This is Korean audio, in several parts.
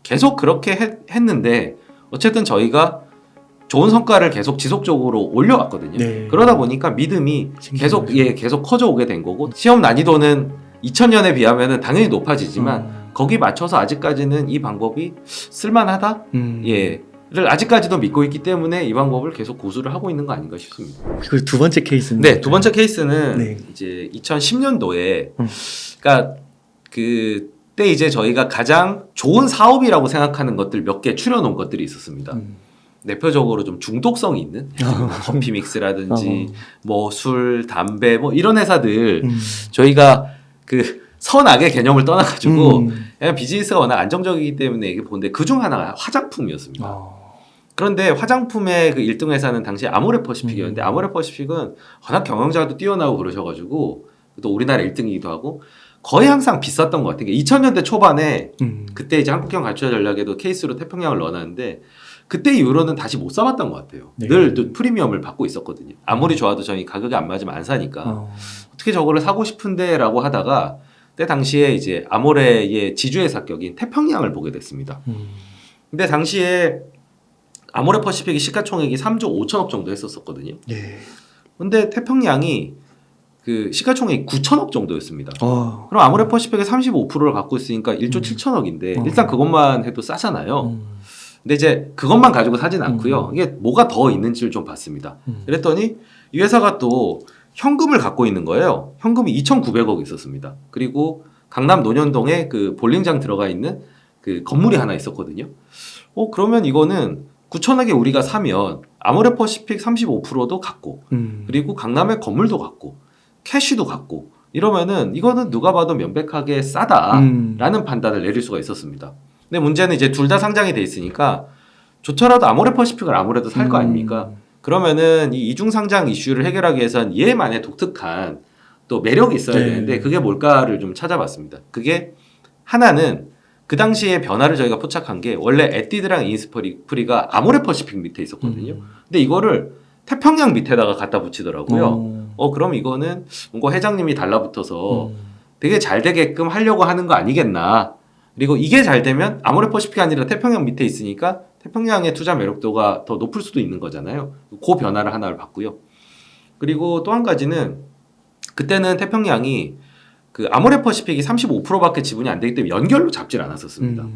계속 그렇게 했는데 어쨌든 저희가 좋은 성과를 계속 지속적으로 올려왔거든요. 네. 그러다 보니까 믿음이 계속 커져오게 된 거고, 시험 난이도는 2000년에 비하면 당연히 높아지지만 거기 맞춰서 아직까지는 이 방법이 쓸만하다? 를 아직까지도 믿고 있기 때문에 이 방법을 계속 고수를 하고 있는 거 아닌가 싶습니다. 그리고 두 번째 케이스는 네, 두 번째 케이스는 네. 이제 2010년도에 그러니까 그때 이제 저희가 가장 좋은 사업이라고 생각하는 것들 몇 개 추려놓은 것들이 있었습니다. 대표적으로 좀 중독성이 있는 커피 믹스라든지 뭐 술, 담배 뭐 이런 회사들 저희가 그 선악의 개념을 떠나가지고 그냥 비즈니스가 워낙 안정적이기 때문에 이게 보는데 그중 하나가 화장품이었습니다. 그런데 화장품의 그 1등 회사는 당시 아모레퍼시픽이었는데 아모레퍼시픽은 워낙 경영자도 뛰어나고 그러셔가지고 또 우리나라 1등이기도 하고 거의 항상 비쌌던 것 같아요. 2000년대 초반에 그때 이제 한국형 가치화 전략에도 케이스로 태평양을 넣어놨는데 그때 이후로는 다시 못 사봤던 것 같아요. 네. 늘 프리미엄을 받고 있었거든요. 아무리 좋아도 저희 가격이 안 맞으면 안 사니까 어떻게 저거를 사고 싶은데 라고 하다가 그때 당시에 이제 아모레의 지주회사 격인 태평양을 보게 됐습니다. 근데 당시에 아모레 퍼시픽의 시가총액이 3조 5천억 정도 했었거든요. 네. 근데 태평양이 그 시가총액이 9천억 정도였습니다. 그럼 아모레 퍼시픽의 35%를 갖고 있으니까 1조 7천억인데 일단 그것만 해도 싸잖아요. 근데 이제 그것만 가지고 사진 않고요. 이게 뭐가 더 있는지를 좀 봤습니다. 그랬더니 이 회사가 또 현금을 갖고 있는 거예요. 현금이 2,900억 있었습니다. 그리고 강남 논현동에 그 볼링장 들어가 있는 그 건물이 하나 있었거든요. 그러면 이거는 9천억에 우리가 사면 아모레 퍼시픽 35%도 갖고 그리고 강남에 건물도 갖고 캐시도 갖고 이러면은 이거는 누가 봐도 명백하게 싸다라는 판단을 내릴 수가 있었습니다. 근데 문제는 이제 둘 다 상장이 돼 있으니까 좋더라도 아모레 퍼시픽을 아무래도 살 거 아닙니까? 그러면은 이 이중 상장 이슈를 해결하기 위해서는 얘만의 독특한 또 매력이 있어야 되는데 그게 뭘까를 좀 찾아봤습니다. 그게 하나는 그 당시에 변화를 저희가 포착한 게 원래 에뛰드랑 이니스프리가 아모레 퍼시픽 밑에 있었거든요. 근데 이거를 태평양 밑에다가 갖다 붙이더라고요. 그럼 이거는 뭔가 회장님이 달라붙어서 되게 잘 되게끔 하려고 하는 거 아니겠나. 그리고 이게 잘 되면 아모레 퍼시픽이 아니라 태평양 밑에 있으니까 태평양의 투자 매력도가 더 높을 수도 있는 거잖아요. 그 변화를 하나를 봤고요. 그리고 또 한 가지는 그때는 태평양이 그 아모레 퍼시픽이 35%밖에 지분이 안 되기 때문에 연결로 잡질 않았었습니다.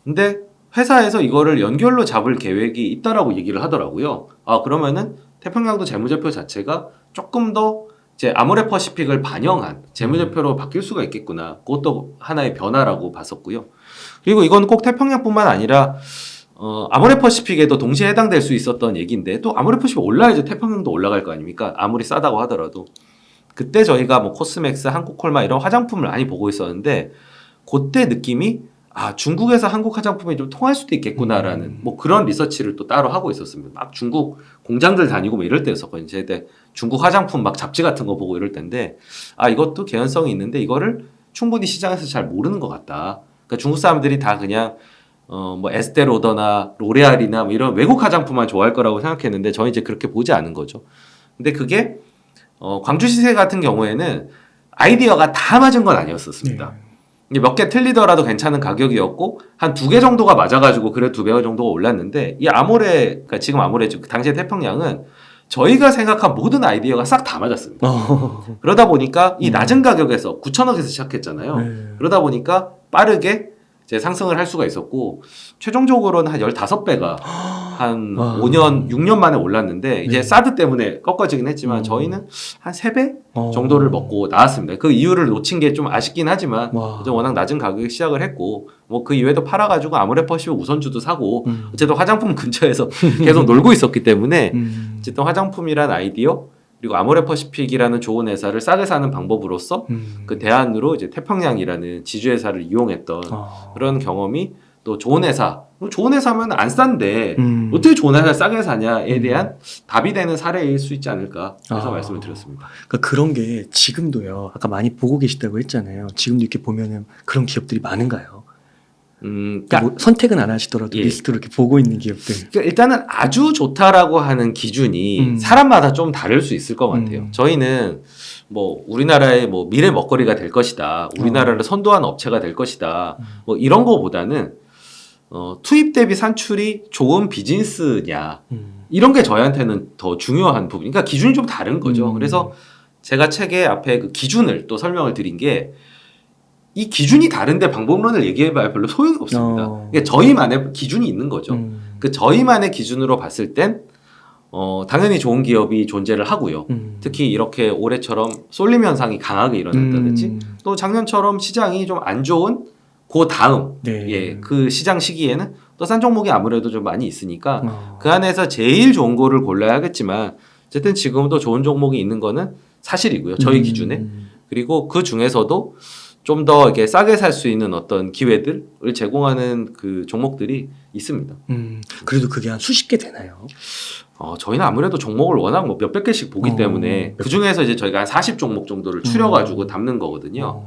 근데 회사에서 이거를 연결로 잡을 계획이 있다라고 얘기를 하더라고요. 그러면은 태평양도 재무제표 자체가 조금 더 이제 아모레 퍼시픽을 반영한 재무제표로 바뀔 수가 있겠구나. 그것도 하나의 변화라고 봤었고요. 그리고 이건 꼭 태평양뿐만 아니라 아모레 퍼시픽에도 동시에 해당될 수 있었던 얘기인데 또 아모레 퍼시픽 올라야지 태평양도 올라갈 거 아닙니까? 아무리 싸다고 하더라도. 그때 저희가 뭐 코스맥스, 한국콜마 이런 화장품을 많이 보고 있었는데 그때 느낌이 중국에서 한국 화장품이 좀 통할 수도 있겠구나라는 뭐 그런 리서치를 또 따로 하고 있었습니다. 막 중국 공장들 다니고 뭐 이럴 때였었거든요. 제때 중국 화장품 막 잡지 같은 거 보고 이럴 때인데 이것도 개연성이 있는데 이거를 충분히 시장에서 잘 모르는 것 같다. 그러니까 중국 사람들이 다 그냥 뭐 에스테로더나 로레알이나 뭐 이런 외국 화장품만 좋아할 거라고 생각했는데 저는 이제 그렇게 보지 않은 거죠. 근데 그게 광주 시세 같은 경우에는 아이디어가 다 맞은 건 아니었었습니다. 몇 개 틀리더라도 괜찮은 가격이었고 한 2개 정도가 맞아가지고 그래 2배 정도가 올랐는데 이 아모레, 그러니까 지금 아모레죠. 그 당시에 태평양은 저희가 생각한 모든 아이디어가 싹 다 맞았습니다. 그러다 보니까 이 낮은 가격에서 9천억에서 시작했잖아요. 그러다 보니까 빠르게 이제 상승을 할 수가 있었고 최종적으로는 한 15배가 한 5년, 6년 만에 올랐는데 이제 사드 때문에 꺾어지긴 했지만 저희는 한 3배 정도를 먹고 나왔습니다. 그 이유를 놓친 게 좀 아쉽긴 하지만 워낙 낮은 가격에 시작을 했고 뭐 그 이외에도 팔아가지고 아모레 퍼시픽 우선주도 사고 어쨌든 화장품 근처에서 계속 놀고 있었기 때문에 어쨌든 화장품이란 아이디어 그리고 아모레 퍼시픽이라는 좋은 회사를 싸게 사는 방법으로서 그 대안으로 이제 태평양이라는 지주회사를 이용했던 그런 경험이 또 좋은 회사, 좋은 회사면 안 싼데 어떻게 좋은 회사 싸게 사냐에 대한 답이 되는 사례일 수 있지 않을까 해서 말씀을 드렸습니다. 그러니까 그런 게 지금도요. 아까 많이 보고 계시다고 했잖아요. 지금도 이렇게 보면은 그런 기업들이 많은가요? 그러니까 뭐 선택은 안 하시더라도 리스트로 이렇게 보고 있는 기업들. 그러니까 일단은 아주 좋다라고 하는 기준이 사람마다 좀 다를 수 있을 것 같아요. 저희는 뭐 우리나라의 뭐 미래 먹거리가 될 것이다. 우리나라를 선도하는 업체가 될 것이다. 뭐 이런 거보다는 투입 대비 산출이 좋은 비즈니스냐 이런 게 저희한테는 더 중요한 부분. 그러니까 기준이 좀 다른 거죠. 그래서 제가 책에 앞에 그 기준을 또 설명을 드린 게 이 기준이 다른데 방법론을 얘기해봐야 별로 소용이 없습니다. 그러니까 저희만의 기준이 있는 거죠. 그 저희만의 기준으로 봤을 땐 당연히 좋은 기업이 존재를 하고요. 특히 이렇게 올해처럼 쏠림 현상이 강하게 일어났다든지 또 작년처럼 시장이 좀 안 좋은 그 다음 예, 그 시장 시기에는 또 싼 종목이 아무래도 좀 많이 있으니까 그 안에서 제일 좋은 거를 골라야 하겠지만 어쨌든 지금도 좋은 종목이 있는 거는 사실이고요. 저희 기준에. 그리고 그 중에서도 좀 더 이렇게 싸게 살 수 있는 어떤 기회들을 제공하는 그 종목들이 있습니다. 그래도 그게 한 수십 개 되나요? 저희는 아무래도 종목을 워낙 뭐 몇백 개씩 보기 때문에 그 중에서 이제 저희가 한 40종목 정도를 추려가지고 담는 거거든요.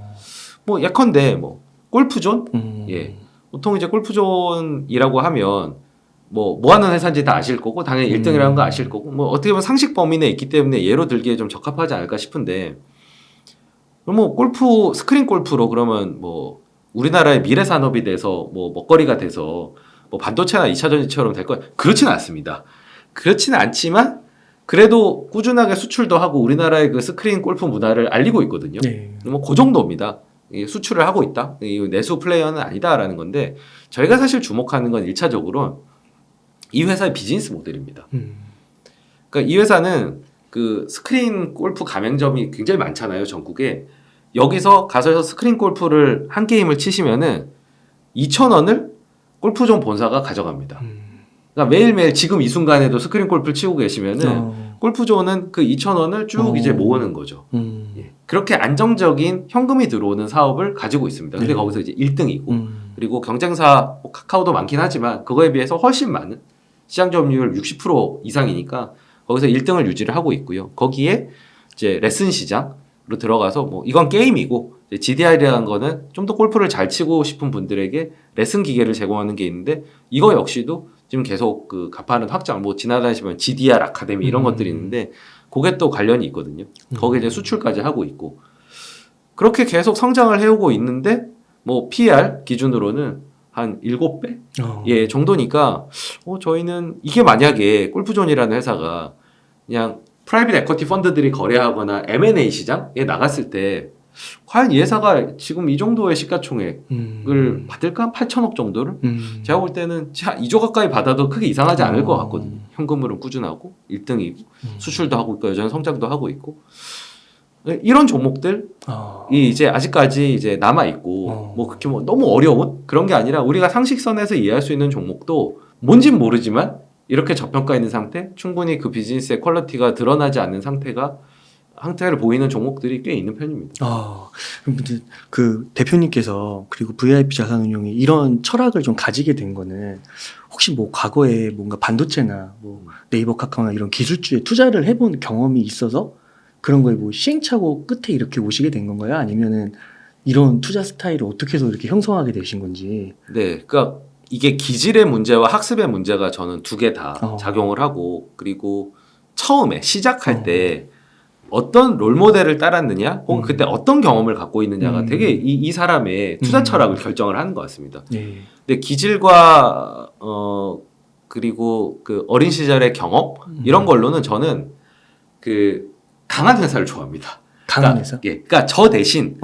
뭐 예컨대 뭐 골프존, 예, 보통 이제 골프존이라고 하면 뭐 하는 회사인지 다 아실 거고 당연히 1등이라는 거 아실 거고 뭐 어떻게 보면 상식 범위 내에 있기 때문에 예로 들기에 좀 적합하지 않을까 싶은데. 그럼 뭐 골프 스크린 골프로 그러면 뭐 우리나라의 미래 산업이 돼서 뭐 먹거리가 돼서 뭐 반도체나 2차 전지처럼 될 거 그렇지는 않습니다. 그렇지는 않지만 그래도 꾸준하게 수출도 하고 우리나라의 그 스크린 골프 문화를 알리고 있거든요. 뭐 그 정도입니다. 수출을 하고 있다. 내수 플레이어는 아니다라는 건데 저희가 사실 주목하는 건 1차적으로 이 회사의 비즈니스 모델입니다. 그러니까 이 회사는 그 스크린 골프 가맹점이 굉장히 많잖아요, 전국에. 여기서 가서 스크린 골프를 한 게임을 치시면은 2,000원을 골프존 본사가 가져갑니다. 그러니까 매일매일 지금 이 순간에도 스크린 골프를 치고 계시면은 골프존은 그 2,000원을 쭉 이제 모으는 거죠. 예. 그렇게 안정적인 현금이 들어오는 사업을 가지고 있습니다. 근데 거기서 이제 1등이고 그리고 경쟁사 뭐 카카오도 많긴 하지만 그거에 비해서 훨씬 많은 시장 점유율 60% 이상이니까 거기서 1등을 유지를 하고 있고요. 거기에 이제 레슨 시장으로 들어가서 뭐 이건 게임이고 GDR이라는 거는 좀 더 골프를 잘 치고 싶은 분들에게 레슨 기계를 제공하는 게 있는데 이거 역시도 지금 계속 그 가파른 확장 뭐 지나다니시면 GDR 아카데미 이런 것들이 있는데 그게 또 관련이 있거든요. 거기에 이제 수출까지 하고 있고 그렇게 계속 성장을 해오고 있는데 뭐 PER 기준으로는 한 7배? 예, 정도니까, 저희는 이게 만약에 골프존이라는 회사가 그냥 프라이빗 에쿼티 펀드들이 거래하거나 M&A 시장에 나갔을 때, 과연 이 회사가 지금 이 정도의 시가총액을 받을까? 한 8천억 정도를? 제가 볼 때는 2조 가까이 받아도 크게 이상하지 않을 것 같거든요. 현금으로는 꾸준하고, 1등이고, 수출도 하고 있고, 여전히 성장도 하고 있고. 이런 종목들이 이제 아직까지 이제 남아 있고 뭐 그렇게 뭐 너무 어려운 그런 게 아니라 우리가 상식선에서 이해할 수 있는 종목도 뭔진 모르지만 이렇게 저평가 있는 상태, 충분히 그 비즈니스의 퀄리티가 드러나지 않는 상태를 보이는 종목들이 꽤 있는 편입니다. 그럼 그 대표님께서 그리고 VIP 자산운용이 이런 철학을 좀 가지게 된 거는 혹시 뭐 과거에 뭔가 반도체나 뭐 네이버 카카오나 이런 기술주에 투자를 해본 경험이 있어서 그런 거에 뭐 시행착오 끝에 이렇게 오시게 된 건가요? 아니면은 이런 투자 스타일을 어떻게 해서 이렇게 형성하게 되신 건지? 네, 그러니까 이게 기질의 문제와 학습의 문제가 저는 두 개 다 작용을 하고 그리고 처음에 시작할 때 어떤 롤모델을 따랐느냐 혹은 그때 어떤 경험을 갖고 있느냐가 되게 이 사람의 투자 철학을 결정을 하는 것 같습니다. 근데 기질과 그리고 그 어린 시절의 경험 이런 걸로는 저는 그 강한 회사를 좋아합니다. 강한 회사? 예, 그러니까 저 대신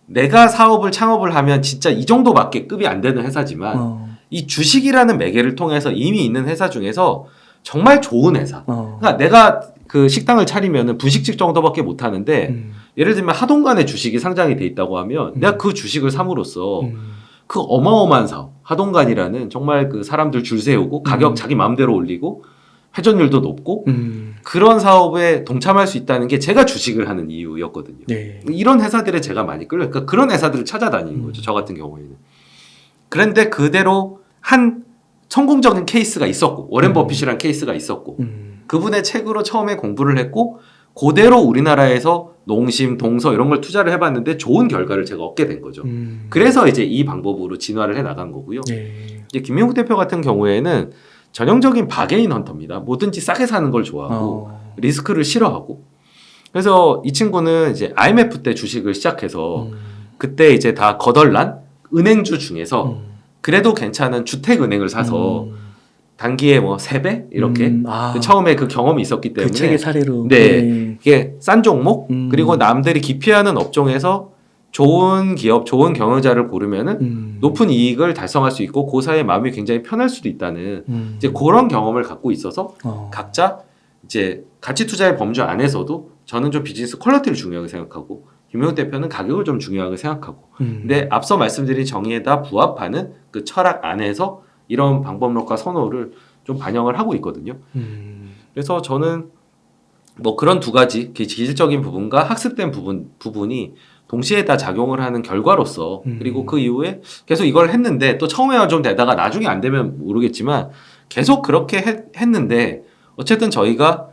내가 사업을 창업을 하면 진짜 이 정도밖에 급이 안 되는 회사지만 이 주식이라는 매개를 통해서 이미 있는 회사 중에서 정말 좋은 회사. 그러니까 내가 그 식당을 차리면은 분식집 정도밖에 못 하는데 예를 들면 하동간에 주식이 상장이 돼 있다고 하면 내가 그 주식을 삼으로써 그 어마어마한 사업, 하동간이라는 정말 그 사람들 줄 세우고 가격 자기 마음대로 올리고 회전율도 높고 그런 사업에 동참할 수 있다는 게 제가 주식을 하는 이유였거든요. 이런 회사들에 제가 많이 끌려요. 그러니까 그런 회사들을 찾아다니는 거죠. 저 같은 경우에는. 그런데 그대로 한 성공적인 케이스가 있었고 워렌 버핏이라는 케이스가 있었고 그분의 책으로 처음에 공부를 했고 그대로 우리나라에서 농심, 동서 이런 걸 투자를 해봤는데 좋은 결과를 제가 얻게 된 거죠. 그래서 이제 이 방법으로 진화를 해 나간 거고요. 이제 김명국 대표 같은 경우에는 전형적인 바게인 헌터입니다. 뭐든지 싸게 사는 걸 좋아하고 리스크를 싫어하고. 그래서 이 친구는 이제 IMF 때 주식을 시작해서 그때 이제 다 거덜난 은행주 중에서 그래도 괜찮은 주택은행을 사서 단기에 뭐 3배 이렇게 그 처음에 그 경험이 있었기 때문에 그 책의 사례로 네, 이게 싼 종목 그리고 남들이 기피하는 업종에서 좋은 기업, 좋은 경영자를 고르면은 높은 이익을 달성할 수 있고 고사의 마음이 굉장히 편할 수도 있다는 이제 그런 경험을 갖고 있어서 각자 이제 가치 투자의 범주 안에서도 저는 좀 비즈니스 퀄리티를 중요하게 생각하고 김영욱 대표는 가격을 좀 중요하게 생각하고 근데 앞서 말씀드린 정의에 다 부합하는 그 철학 안에서 이런 방법론과 선호를 좀 반영을 하고 있거든요. 그래서 저는 뭐 그런 두 가지 기질적인 부분과 학습된 부분이 동시에 다 작용을 하는 결과로서 그리고 그 이후에 계속 이걸 했는데 또 처음에는 좀 되다가 나중에 안 되면 모르겠지만 계속 그렇게 했는데 어쨌든 저희가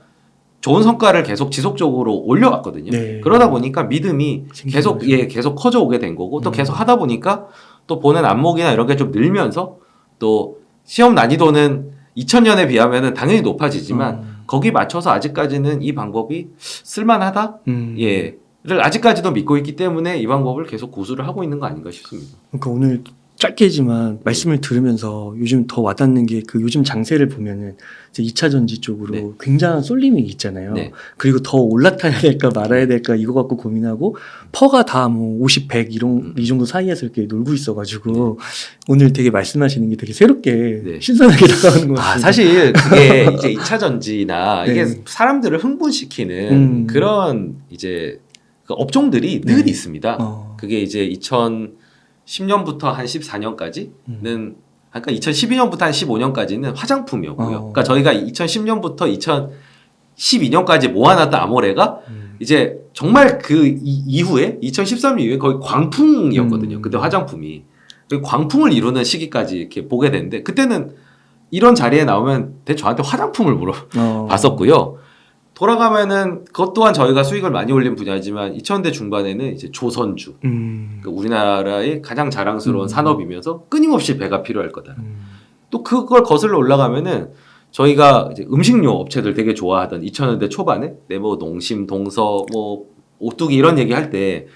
좋은 성과를 계속 지속적으로 올려왔거든요. 네. 그러다 보니까 믿음이 계속 커져오게 된 거고 또 계속 하다 보니까 또 보는 안목이나 이런 게 좀 늘면서 또 시험 난이도는 2000년에 비하면 당연히 높아지지만 거기 맞춰서 아직까지는 이 방법이 쓸만하다? 를 아직까지도 믿고 있기 때문에 이 방법을 계속 고수를 하고 있는 거 아닌가 싶습니다. 그러니까 오늘 짧게지만 말씀을 들으면서 요즘 더 와닿는 게 그 요즘 장세를 보면은 이제 2차 전지 쪽으로 굉장한 쏠림이 있잖아요. 그리고 더 올라타야 될까 말아야 될까 이거 갖고 고민하고 퍼가 다 뭐 50, 100 이 정도 사이에서 이렇게 놀고 있어가지고 오늘 되게 말씀하시는 게 되게 새롭게 신선하게 다가오는 것 같아요. 사실 그게 이제 2차 전지나 이게 사람들을 흥분시키는 그런 이제 그 업종들이 늘 있습니다. 그게 이제 2010년부터 한 14년까지는 그러니까 2012년부터 한 15년까지는 화장품이었고요. 그러니까 저희가 2010년부터 2012년까지 모아놨던 아모레가 이제 정말 그 이후에 2013년 이후에 거의 광풍이었거든요. 그때 화장품이 광풍을 이루는 시기까지 이렇게 보게 됐는데 그때는 이런 자리에 나오면 저한테 화장품을 물어봤었고요. 돌아가면은 그것 또한 저희가 수익을 많이 올린 분야지만 2000대 중반에는 이제 조선주 그러니까 우리나라의 가장 자랑스러운 산업이면서 끊임없이 배가 필요할 거다. 또 그걸 거슬러 올라가면은 저희가 이제 음식료 업체들 되게 좋아하던 2000년대 초반에 네모 농심 동서 뭐 오뚜기 이런 얘기 할 때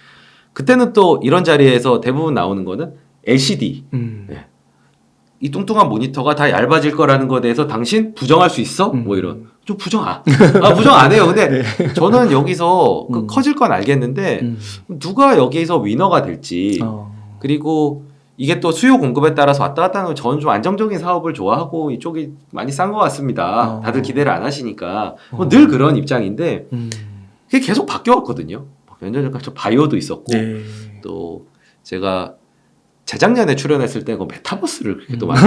그때는 또 이런 자리에서 대부분 나오는 거는 LCD 이 뚱뚱한 모니터가 다 얇아질 거라는 거에 대해서 당신 부정할 수 있어? 뭐 이런. 좀 부정 안 해요. 근데 저는 여기서 커질 건 알겠는데 누가 여기서 위너가 될지 그리고 이게 또 수요 공급에 따라서 왔다 갔다 하는 건 저는 좀 안정적인 사업을 좋아하고 이쪽이 많이 싼 것 같습니다. 다들 기대를 안 하시니까 늘 그런 입장인데 그게 계속 바뀌어왔거든요. 몇 년 전까지 바이오도 있었고 또 제가 재작년에 출연했을 때 그 메타버스를 그렇게 또 많이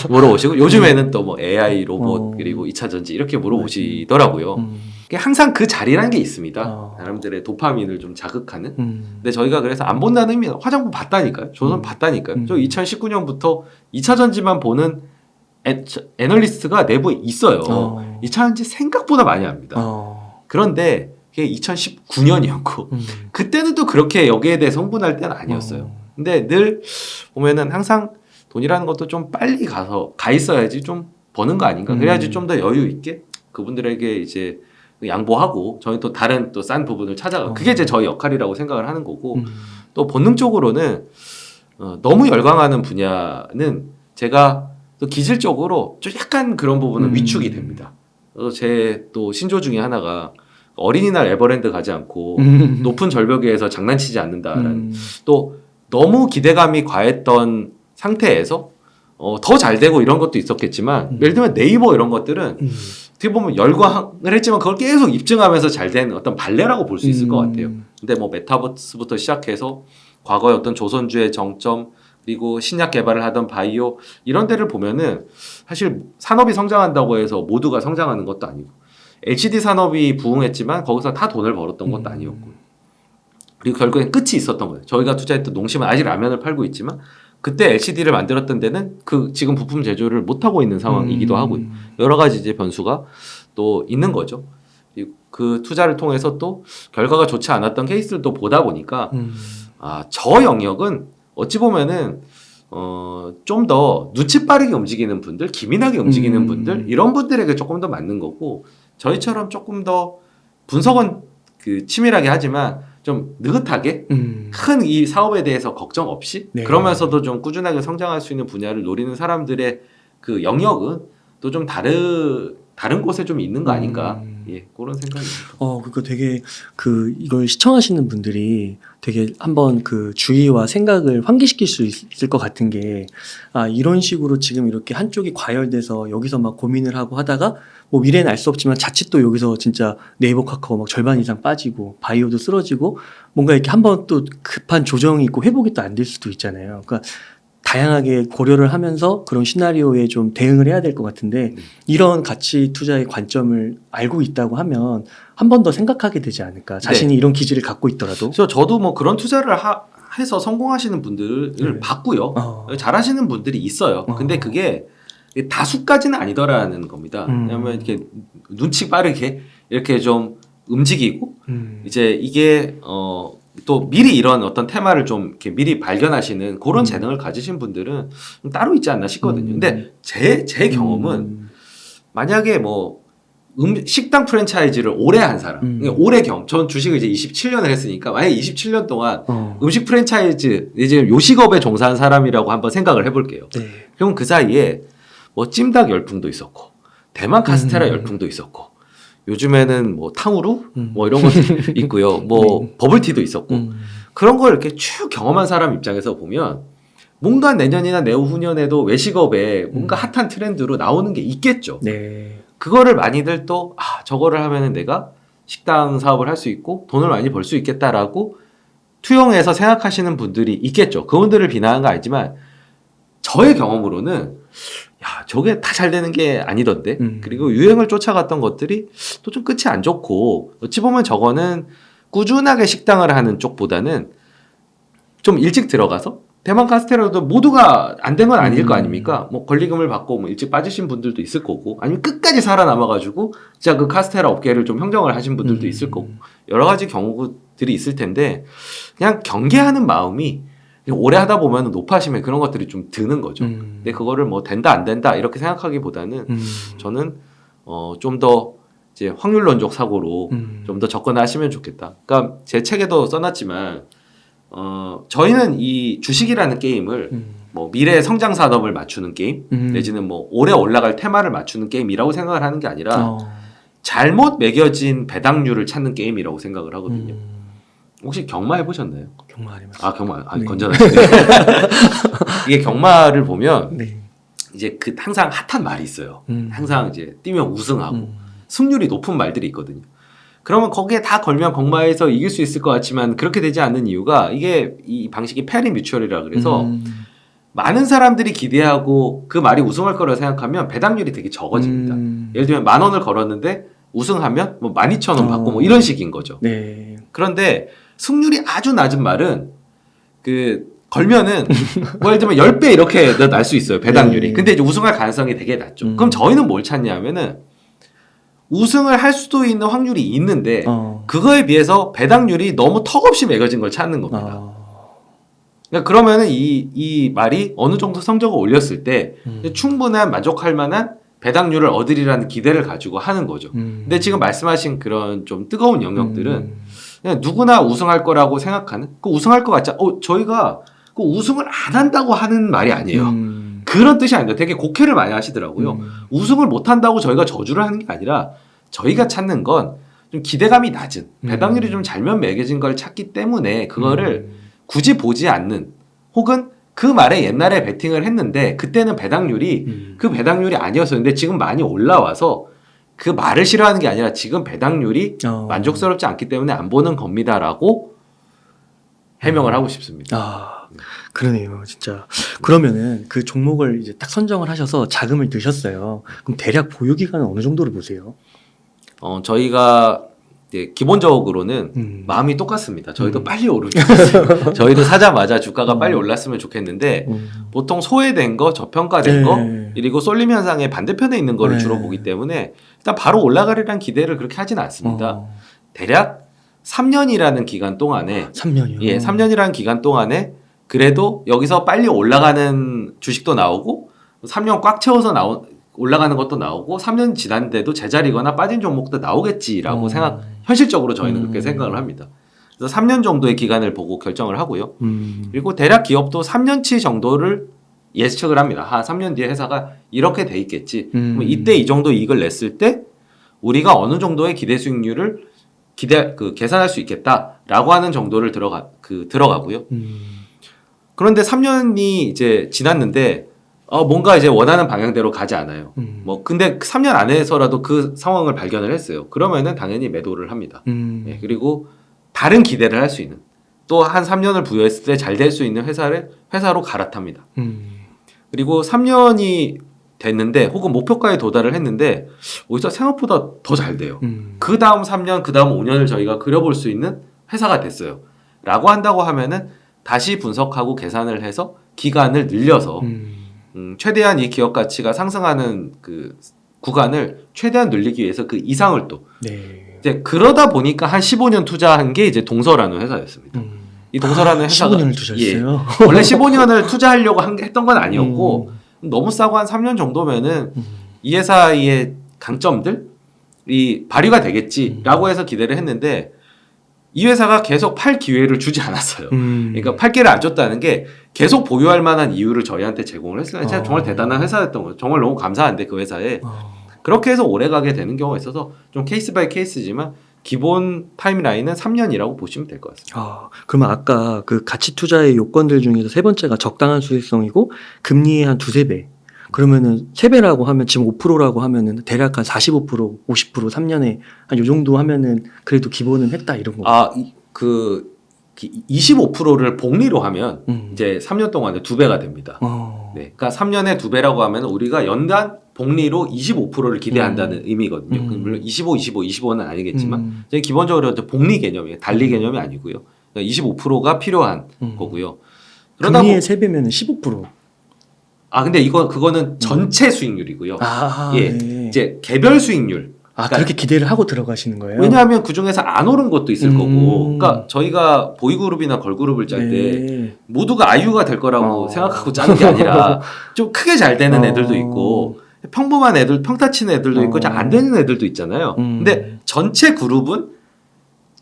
물어보시고 요즘에는 또 뭐 AI 로봇 그리고 2차 전지 이렇게 물어보시더라고요. 항상 그 자리라는 게 있습니다. 사람들의 도파민을 좀 자극하는. 근데 저희가 그래서 안 본다는 의미는 화장품 봤다니까요. 조선 봤다니까요. 저 2019년부터 2차 전지만 보는 애널리스트가 내부에 있어요. 2차 전지 생각보다 많이 합니다. 그런데 그게 2019년이었고 그때는 또 그렇게 여기에 대해 흥분할 때는 아니었어요. 근데 늘 보면은 항상 돈이라는 것도 좀 빨리 가 있어야지 좀 버는 거 아닌가. 그래야지 좀 더 여유 있게 그분들에게 이제 양보하고 저희 또 다른 또 싼 부분을 찾아가. 그게 이제 저희 역할이라고 생각을 하는 거고 또 본능적으로는 너무 열광하는 분야는 제가 또 기질적으로 좀 약간 그런 부분은 위축이 됩니다. 그래서 제 또 신조 중에 하나가 어린이날 에버랜드 가지 않고 높은 절벽에서 장난치지 않는다라는 또 너무 기대감이 과했던 상태에서 더 잘 되고 이런 것도 있었겠지만 예를 들면 네이버 이런 것들은 어떻게 보면 열광을 했지만 그걸 계속 입증하면서 잘 된 어떤 발레라고 볼 수 있을 것 같아요. 근데 뭐 메타버스부터 시작해서 과거의 어떤 조선주의 정점 그리고 신약 개발을 하던 바이오 이런 데를 보면은 사실 산업이 성장한다고 해서 모두가 성장하는 것도 아니고 LCD 산업이 부흥했지만 거기서 다 돈을 벌었던 것도 아니었고 그리고 결국엔 끝이 있었던 거예요. 저희가 투자했던 농심은 아직 라면을 팔고 있지만 그때 LCD를 만들었던 데는 그 지금 부품 제조를 못 하고 있는 상황이기도 하고요. 여러 가지 이제 변수가 또 있는 거죠. 그 투자를 통해서 또 결과가 좋지 않았던 케이스를 또 보다 보니까 저 영역은 어찌 보면은 좀 더 눈치 빠르게 움직이는 분들, 기민하게 움직이는 분들 이런 분들에게 조금 더 맞는 거고 저희처럼 조금 더 분석은 그 치밀하게 하지만 좀 느긋하게 큰 이 사업에 대해서 걱정 없이 네. 그러면서도 좀 꾸준하게 성장할 수 있는 분야를 노리는 사람들의 그 영역은 또 좀 다른 곳에 좀 있는 거 아닌가. 예, 그런 생각입니다. 그거 되게 이걸 시청하시는 분들이 되게 한번 그 주의와 생각을 환기시킬 수 있을 것 같은 게, 이런 식으로 지금 이렇게 한쪽이 과열돼서 여기서 막 고민을 하고 하다가 뭐 미래는 알 수 없지만 자칫 또 여기서 진짜 네이버 카카오 막 절반 이상 빠지고 바이오도 쓰러지고 뭔가 이렇게 한번 또 급한 조정이 있고 회복이 또 안 될 수도 있잖아요. 그러니까 다양하게 고려를 하면서 그런 시나리오에 좀 대응을 해야 될 것 같은데, 이런 가치 투자의 관점을 알고 있다고 하면 한 번 더 생각하게 되지 않을까. 자신이 이런 기질을 갖고 있더라도. 그래서 저도 뭐 그런 투자를 해서 성공하시는 분들을 봤고요. 잘하시는 분들이 있어요. 근데 그게 다수까지는 아니더라는 겁니다. 왜냐하면 이렇게 눈치 빠르게 이렇게 좀 움직이고 이제 이게 또 미리 이런 어떤 테마를 좀 이렇게 미리 발견하시는 그런 재능을 가지신 분들은 좀 따로 있지 않나 싶거든요. 근데 제 경험은 만약에 뭐 식당 프랜차이즈를 오래 한 사람, 오래 전 주식을 이제 27년을 했으니까 만약에 27년 동안 음식 프랜차이즈 이제 요식업에 종사한 사람이라고 한번 생각을 해볼게요. 네. 그럼 그 사이에 뭐 찜닭 열풍도 있었고 대만 카스테라 열풍도 있었고 요즘에는 뭐 탕후루 뭐 이런 것도 있고요. 뭐 버블티도 있었고 그런 걸 이렇게 쭉 경험한 사람 입장에서 보면 뭔가 내년이나 내후년에도 외식업에 뭔가 핫한 트렌드로 나오는 게 있겠죠. 네. 그거를 많이들 또 저거를 하면은 내가 식당 사업을 할 수 있고 돈을 많이 벌 수 있겠다라고 투영해서 생각하시는 분들이 있겠죠. 그분들을 비난하는 거 아니지만 저의 경험으로는 저게 다 잘 되는 게 아니던데. 그리고 유행을 쫓아갔던 것들이 또 좀 끝이 안 좋고 어찌 보면 저거는 꾸준하게 식당을 하는 쪽보다는 좀 일찍 들어가서 대만 카스테라도 모두가 안 된 건 아닐 거 아닙니까? 뭐 권리금을 받고 뭐 일찍 빠지신 분들도 있을 거고 아니면 끝까지 살아남아가지고 진짜 그 카스테라 업계를 좀 형성을 하신 분들도 있을 거고 여러 가지 경우들이 있을 텐데 그냥 경계하는 마음이 오래 하다 보면 높아지면 그런 것들이 좀 드는 거죠. 근데 그거를 뭐 된다 안 된다 이렇게 생각하기보다는 저는 좀 더 이제 확률론적 사고로 좀 더 접근하시면 좋겠다. 그러니까 제 책에도 써놨지만 저희는 이 주식이라는 게임을 뭐 미래의 성장 산업을 맞추는 게임 내지는 뭐 오래 올라갈 테마를 맞추는 게임이라고 생각을 하는 게 아니라 잘못 매겨진 배당률을 찾는 게임이라고 생각을 하거든요. 혹시 경마 해보셨나요? 경마 아니면 경마 네. 건전하시네. 이게 경마를 보면 네. 이제 항상 핫한 말이 있어요. 항상 이제 뛰면 우승하고 승률이 높은 말들이 있거든요. 그러면 거기에 다 걸면 경마에서 이길 수 있을 것 같지만 그렇게 되지 않는 이유가 이게 이 방식이 페리 뮤추얼이라 그래서 많은 사람들이 기대하고 그 말이 우승할 거라고 생각하면 배당률이 되게 적어집니다. 예를 들면 10,000원을 걸었는데 우승하면 뭐 12,000원 받고 뭐 이런 식인 거죠. 네. 그런데 승률이 아주 낮은 말은 걸면은 뭐 예를 들면 10배 이렇게 날 수 있어요. 배당률이. 네. 근데 이제 우승할 가능성이 되게 낮죠. 그럼 저희는 뭘 찾냐면은 우승을 할 수도 있는 확률이 있는데 그거에 비해서 배당률이 너무 턱없이 매겨진 걸 찾는 겁니다. 그러니까 그러면은 이 말이 어느 정도 성적을 올렸을 때 충분한 만족할 만한 배당률을 얻으리라는 기대를 가지고 하는 거죠. 근데 지금 말씀하신 그런 좀 뜨거운 영역들은 그냥 누구나 우승할 거라고 생각하는 그 우승할 것 같지 저희가 그 우승을 안 한다고 하는 말이 아니에요. 그런 뜻이 아닙니다. 되게 곡해를 많이 하시더라고요. 우승을 못 한다고 저희가 저주를 하는 게 아니라 저희가 찾는 건 좀 기대감이 낮은 배당률이 좀 잘못 매겨진 걸 찾기 때문에 그거를 굳이 보지 않는 혹은 그 말에 옛날에 베팅을 했는데 그때는 배당률이 그 배당률이 아니었었는데 지금 많이 올라와서 그 말을 싫어하는 게 아니라 지금 배당률이 만족스럽지 않기 때문에 안 보는 겁니다라고 해명을 하고 싶습니다. 그러네요, 진짜. 그러면은 그 종목을 이제 딱 선정을 하셔서 자금을 넣으셨어요. 그럼 대략 보유 기간은 어느 정도로 보세요? 저희가 이제 기본적으로는 마음이 똑같습니다. 저희도 빨리 오르면 좋겠어요. 저희도 사자마자 주가가 빨리 올랐으면 좋겠는데 보통 소외된 거, 저평가된 거 그리고 쏠림 현상의 반대편에 있는 거를 주로 보기 때문에 일단 바로 올라가리란 기대를 그렇게 하진 않습니다. 대략 3년이라는 기간 동안에 3년이요? 예, 3년이라는 기간 동안에 그래도 여기서 빨리 올라가는 주식도 나오고 3년 꽉 채워서 올라가는 것도 나오고 3년 지났는데도 제자리거나 빠진 종목도 나오겠지라고 현실적으로 저희는 그렇게 생각을 합니다. 그래서 3년 정도의 기간을 보고 결정을 하고요. 그리고 대략 기업도 3년치 정도를 예측을 합니다. 한 3년 뒤에 회사가 이렇게 돼 있겠지. 그럼 이때 이 정도 이익을 냈을 때 우리가 어느 정도의 기대 수익률을 계산할 수 있겠다라고 하는 정도를 들어가고요. 그런데 3년이 이제 지났는데 뭔가 이제 원하는 방향대로 가지 않아요. 근데 3년 안에서라도 그 상황을 발견을 했어요. 그러면은 당연히 매도를 합니다. 예, 그리고 다른 기대를 할 수 있는 또 한 3년을 부여했을 때 잘 될 수 있는 회사로 갈아탑니다. 그리고 3년이 됐는데 혹은 목표가에 도달을 했는데 어디서 생각보다 더 잘 돼요. 그 다음 3년, 그 다음 5년을 저희가 그려볼 수 있는 회사가 됐어요. 라고 한다고 하면은 다시 분석하고 계산을 해서 기간을 늘려서 최대한 이 기업 가치가 상승하는 그 구간을 최대한 늘리기 위해서 그 이상을 또 이제 그러다 보니까 한 15년 투자한 게 이제 동서라는 회사였습니다. 이 동서라는 회사가 15년을 투자했어요. 예, 원래 15년을 투자하려고 했던 건 아니었고 너무 싸고 한 3년 정도면은 이 회사의 강점들이 발휘가 되겠지라고 해서 기대를 했는데 이 회사가 계속 팔 기회를 주지 않았어요. 그러니까 팔 기회를 안 줬다는 게 계속 보유할 만한 이유를 저희한테 제공을 했어요. 진짜 정말 대단한 회사였던 거예요. 정말 너무 감사한데 그 회사에. 그렇게 해서 오래 가게 되는 경우가 있어서 좀 케이스 바이 케이스지만 기본 타임라인은 3년이라고 보시면 될 것 같습니다. 그러면 아까 그 가치 투자의 요건들 중에서 세 번째가 적당한 수익성이고 금리의 한 두세 배. 그러면은 3배라고 하면 지금 5%라고 하면은 대략 한 45%, 50% 3년에 한 요 정도 하면은 그래도 기본은 했다 이런 거. 25%를 복리로 하면 이제 3년 동안에 2배가 됩니다. 네, 그러니까 3년에 2배라고 하면 우리가 연간 복리로 25%를 기대한다는 의미거든요. 물론 25, 25는 아니겠지만 기본적으로 복리 개념이에요. 달리 개념이 아니고요. 그러니까 25%가 필요한 거고요. 금리의 3배면 15%. 근데 그거는 전체 수익률이고요. 예, 네. 이제 개별 수익률. 그러니까 그렇게 기대를 하고 들어가시는 거예요? 왜냐하면 그 중에서 안 오른 것도 있을 거고, 그러니까 저희가 보이그룹이나 걸그룹을 짤 때 모두가 아이유가 될 거라고 생각하고 짜는 게 아니라 좀 크게 잘 되는 애들도 있고 평범한 애들, 평타 치는 애들도 있고 잘 안 되는 애들도 있잖아요. 근데 전체 그룹은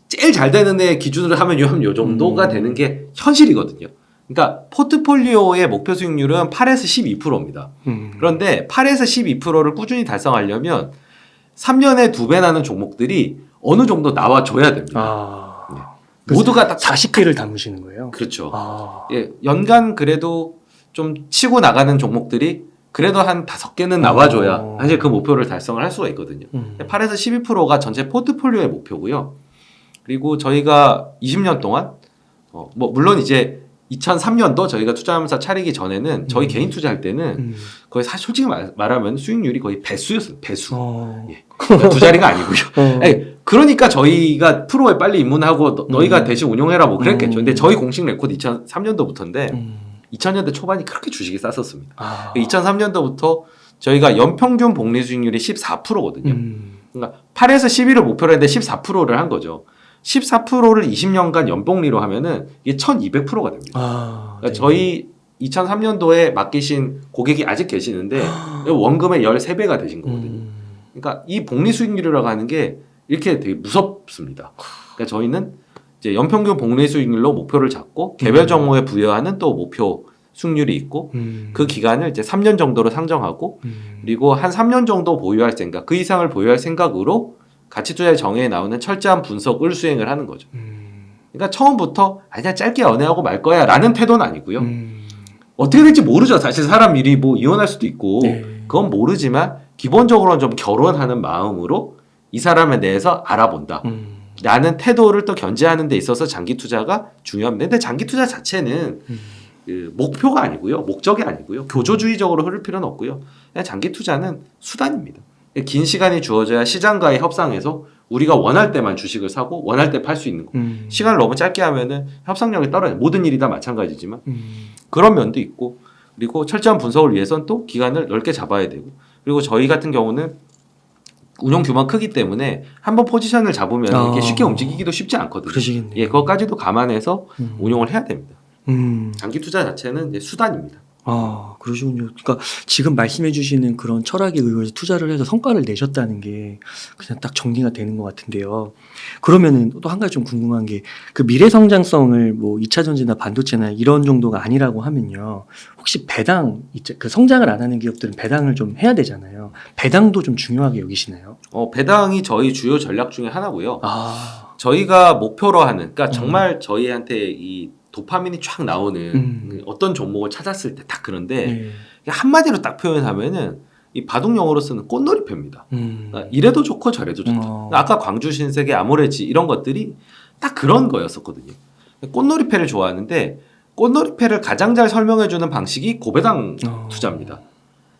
제일 잘 되는 애 기준으로 하면 요 정도가 되는 게 현실이거든요. 그러니까 포트폴리오의 목표 수익률은 8에서 12%입니다. 그런데 8에서 12%를 꾸준히 달성하려면 3년에 2배 나는 종목들이 어느 정도 나와줘야 됩니다. 네. 모두가 딱 40개를 담으시는 거예요? 그렇죠. 예, 연간 그래도 좀 치고 나가는 종목들이 그래도 한 5개는 나와줘야 사실 그 목표를 달성을 할 수가 있거든요. 8에서 12%가 전체 포트폴리오의 목표고요. 그리고 저희가 20년 동안 물론 이제 2003년도 저희가 투자하면서 차리기 전에는 저희 개인 투자할 때는 거의 사실 솔직히 말하면 수익률이 거의 배수였어요. 배수. 예. 그러니까 2자리가 아니고요. 아니, 그러니까 저희가 프로에 빨리 입문하고 너희가 대신 운용해라 뭐 그랬겠죠. 근데 저희 공식 레코드 2003년도부터인데 2000년대 초반이 그렇게 주식이 쌌었습니다. 2003년도부터 저희가 연평균 복리 수익률이 14%거든요. 그러니까 8에서 12를 목표로 했는데 14%를 한 거죠. 14%를 20년간 연복리로 하면은 이게 1200%가 됩니다. 그러니까 저희 2003년도에 맡기신 고객이 아직 계시는데 원금의 13배가 되신 거거든요. 그러니까 이 복리 수익률이라고 하는 게 이렇게 되게 무섭습니다. 그러니까 저희는 이제 연평균 복리 수익률로 목표를 잡고 개별 종목에 부여하는 또 목표 수익률이 있고 그 기간을 이제 3년 정도로 상정하고 그리고 한 3년 정도 보유할 생각, 그 이상을 보유할 생각으로 가치투자의 정의에 나오는 철저한 분석을 수행을 하는 거죠. 그러니까 처음부터 그냥 짧게 연애하고 말 거야 라는 태도는 아니고요. 어떻게 될지 모르죠. 사실 사람 일이 뭐 이혼할 수도 있고 그건 모르지만 기본적으로는 좀 결혼하는 마음으로 이 사람에 대해서 알아본다 라는 태도를 또 견지하는 데 있어서 장기 투자가 중요합니다. 근데 장기 투자 자체는 그 목표가 아니고요. 목적이 아니고요. 교조주의적으로 흐를 필요는 없고요. 그냥 장기 투자는 수단입니다. 긴 시간이 주어져야 시장과의 협상에서 우리가 원할 때만 주식을 사고 원할 때 팔 수 있는 거. 시간을 너무 짧게 하면은 협상력이 떨어져요. 모든 일이 다 마찬가지지만 그런 면도 있고 그리고 철저한 분석을 위해서는 또 기간을 넓게 잡아야 되고 그리고 저희 같은 경우는 운용 규모가 크기 때문에 한번 포지션을 잡으면 이렇게 쉽게 움직이기도 쉽지 않거든요. 그러시겠네요. 예, 그것까지도 감안해서 운용을 해야 됩니다. 장기 투자 자체는 이제 수단입니다. 그러시군요. 그러니까 지금 말씀해 주시는 그런 철학에 의해서 투자를 해서 성과를 내셨다는 게 그냥 딱 정리가 되는 것 같은데요. 그러면은 또 한 가지 좀 궁금한 게 그 미래 성장성을 뭐 2차 전지나 반도체나 이런 정도가 아니라고 하면요. 혹시 배당, 그 성장을 안 하는 기업들은 배당을 좀 해야 되잖아요. 배당도 좀 중요하게 여기시나요? 배당이 저희 주요 전략 중에 하나고요. 아, 저희가 목표로 하는, 그러니까 정말 저희한테 이 도파민이 쫙 나오는 어떤 종목을 찾았을 때 딱 그런데 네. 한마디로 딱 표현하면은 이 바둑용어로 쓰는 꽃놀이패입니다. 그러니까 이래도 좋고 저래도 좋다. 그러니까 아까 광주 신세계, 아모레지 이런 것들이 딱 그런 거였었거든요. 꽃놀이패를 좋아하는데 꽃놀이패를 가장 잘 설명해주는 방식이 고배당 투자입니다.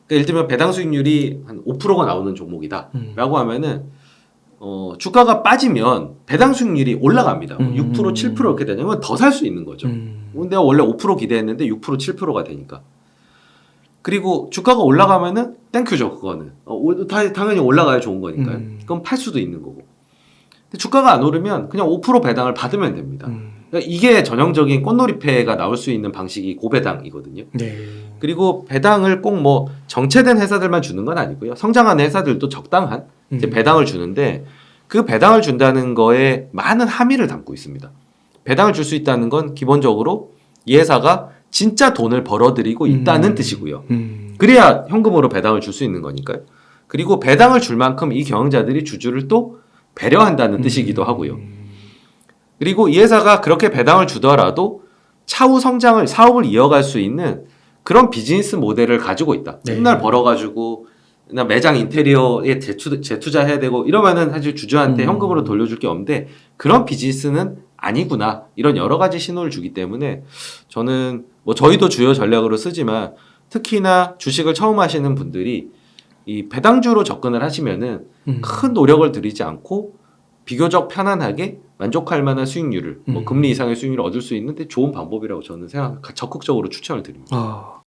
그러니까 예를 들면 배당 수익률이 한 5%가 나오는 종목이다라고 하면은 주가가 빠지면 배당 수익률이 올라갑니다. 6%, 7% 이렇게 되냐면 더 살 수 있는 거죠. 내가 원래 5% 기대했는데 6%, 7%가 되니까. 그리고 주가가 올라가면은 땡큐죠, 그거는. 당연히 올라가야 좋은 거니까요. 그럼 팔 수도 있는 거고. 근데 주가가 안 오르면 그냥 5% 배당을 받으면 됩니다. 그러니까 이게 전형적인 꽃놀이패가 나올 수 있는 방식이 고배당이거든요. 네. 그리고 배당을 꼭 뭐 정체된 회사들만 주는 건 아니고요. 성장하는 회사들도 적당한 이제 배당을 주는데 그 배당을 준다는 거에 많은 함의를 담고 있습니다. 배당을 줄 수 있다는 건 기본적으로 이 회사가 진짜 돈을 벌어들이고 있다는 뜻이고요. 그래야 현금으로 배당을 줄 수 있는 거니까요. 그리고 배당을 줄 만큼 이 경영자들이 주주를 또 배려한다는 뜻이기도 하고요. 그리고 이 회사가 그렇게 배당을 주더라도 차후 성장을, 사업을 이어갈 수 있는 그런 비즈니스 모델을 가지고 있다. 네. 맨날 벌어가지고 나 매장 인테리어에 재투자해야 되고 이러면은 사실 주주한테 현금으로 돌려줄 게 없는데 그런 비즈니스는 아니구나. 이런 여러 가지 신호를 주기 때문에 저는 뭐 저희도 주요 전략으로 쓰지만 특히나 주식을 처음 하시는 분들이 이 배당주로 접근을 하시면은 큰 노력을 들이지 않고 비교적 편안하게 만족할 만한 수익률을 뭐 금리 이상의 수익률을 얻을 수 있는데 좋은 방법이라고 저는 적극적으로 추천을 드립니다.